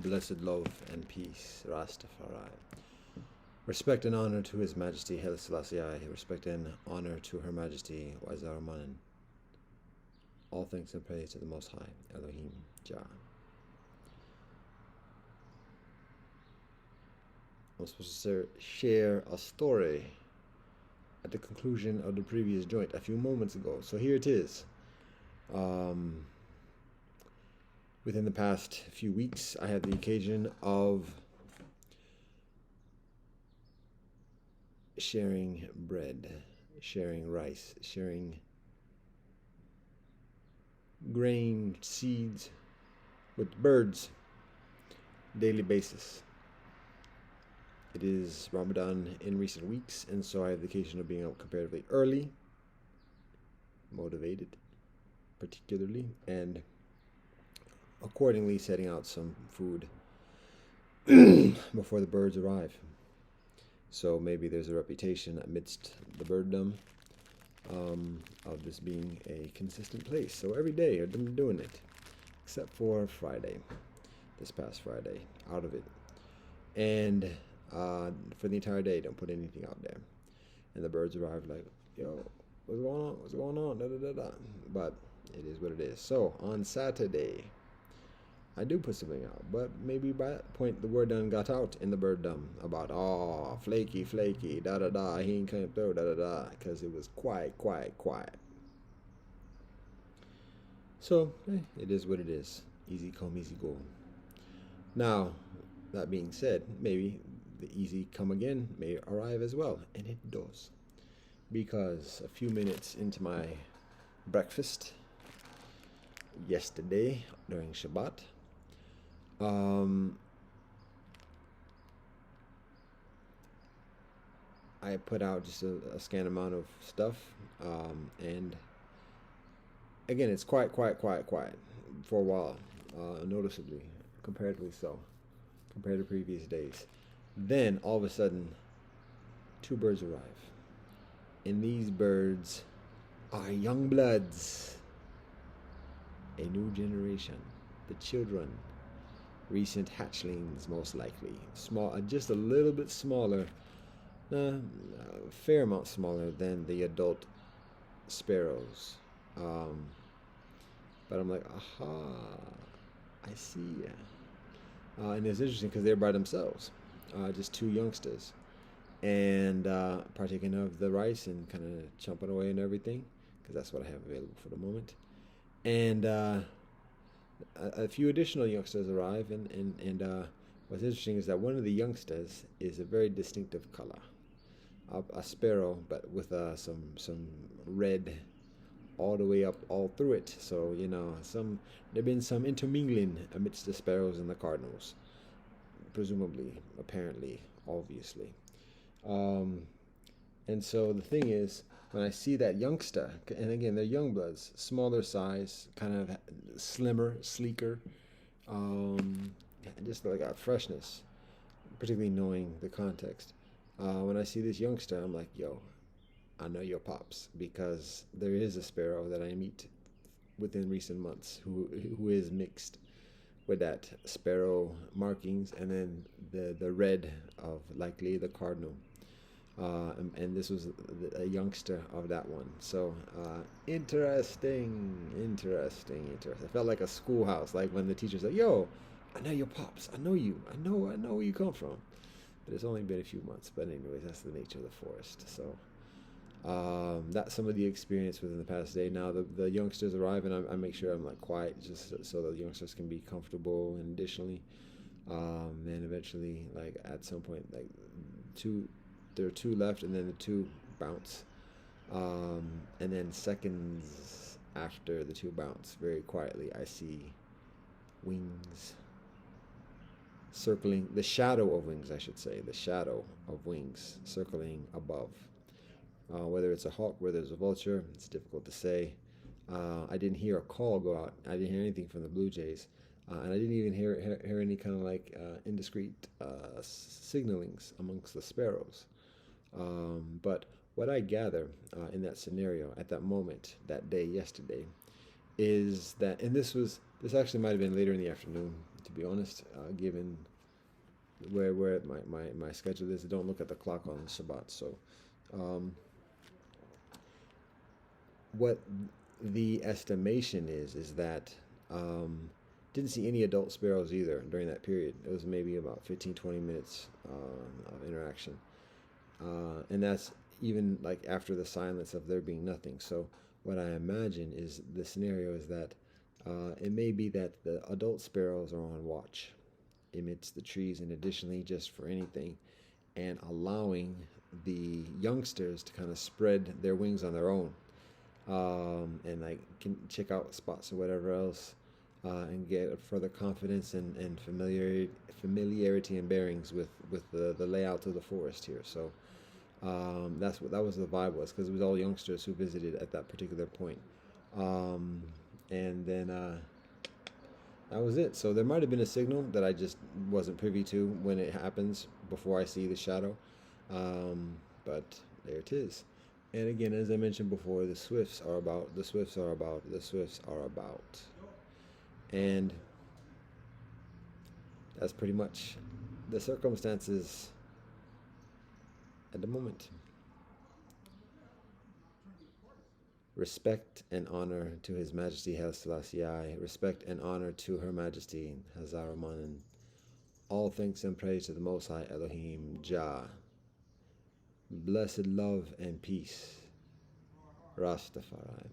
Blessed love and peace, Rastafari. Respect and honor to His Majesty Haile Selassie I. Respect and honor to Her Majesty Wazaramanan. All thanks and praise to the Most High, Elohim Jah. I'm supposed to share a story at the conclusion of the previous joint a few moments ago. So here it is. Within the past few weeks, I had the occasion of sharing bread, sharing rice, sharing grain, seeds with birds, daily basis. It is Ramadan in recent weeks, and so I have the occasion of being out comparatively early, motivated particularly, and accordingly setting out some food before the birds arrive. So maybe there's a reputation amidst the birddom of this being a consistent place. So every day I've been doing it, except for Friday, this past Friday, out of it. And for the entire day, don't put anything out there. And the birds arrive like, yo, what's going on? What's going on? Da, da, da, da. But it is what it is. So on Saturday, I do put something out, but maybe by that point the word done got out in the birddom about, oh, flaky, da da da, he ain't coming through, da da da, because it was quiet. So, it is what it is. Easy come, easy go. Now, that being said, maybe the easy come again may arrive as well, and it does. Because a few minutes into my breakfast yesterday during Shabbat, I put out just a scant amount of stuff, and again, it's quiet for a while, noticeably, comparatively so, compared to previous days. Then, all of a sudden, 2 birds arrive, and these birds are young bloods, a new generation, the children, recent hatchlings most likely, small, just a little bit smaller, a fair amount smaller than the adult sparrows. But I'm like, aha, I see ya. And it's interesting because they're by themselves, just 2 youngsters, and partaking of the rice and kind of chomping away and everything, because that's what I have available for the moment. And a few additional youngsters arrive, and what's interesting is that one of the youngsters is a very distinctive color, a sparrow, but with some red all the way up all through it. So there've been some intermingling amidst the sparrows and the cardinals, presumably, apparently, obviously. And so the thing is, when I see that youngster, and again, they're young bloods, smaller size, kind of slimmer, sleeker, just like a freshness, particularly knowing the context. When I see this youngster, I'm like, yo, I know your pops, because there is a sparrow that I meet within recent months who is mixed with that sparrow markings, and then the red of likely the cardinal. And this was a youngster of that one. So interesting. I felt like a schoolhouse, like when the teacher's like, yo, I know your pops, I know you, I know where you come from. But it's only been a few months. But anyways, that's the nature of the forest. So that's some of the experience within the past day. Now the youngsters arrive, and I make sure I'm like quiet, just so the youngsters can be comfortable. And additionally, then eventually, like at some point, like there are 2 left, and then the 2 bounce, and then seconds after the 2 bounce, very quietly, I see wings circling, the shadow of wings, I should say, the shadow of wings circling above. Whether it's a hawk, whether it's a vulture, it's difficult to say. I didn't hear a call go out. I didn't hear anything from the Blue Jays. And I didn't even hear any kind of like indiscreet signalings amongst the sparrows. But what I gather in that scenario, at that moment, that day, yesterday, is that, and this was This actually might have been later in the afternoon, to be honest, given where my schedule is. I don't look at the clock on Shabbat. So um, what the estimation is that didn't see any adult sparrows either during that period. It was maybe about 15, 20 minutes of interaction. And that's even like after the silence of there being nothing. So what I imagine is the scenario is that it may be that the adult sparrows are on watch amidst the trees, and additionally just for anything, and allowing the youngsters to kind of spread their wings on their own, and like can check out spots or whatever else, and get further confidence and familiarity and bearings with the layout of the forest here. So that was the vibe was, because it was all youngsters who visited at that particular point. And then that was it. So there might have been a signal that I just wasn't privy to when it happens before I see the shadow. But there it is. And again, as I mentioned before, the Swifts are about. And that's pretty much the circumstances at the moment. Respect and honor to His Majesty Haile Selassie I. Respect and honor to Her Majesty Hazaraman. All thanks and praise to the Most High Elohim Jah. Blessed love and peace. Rastafari.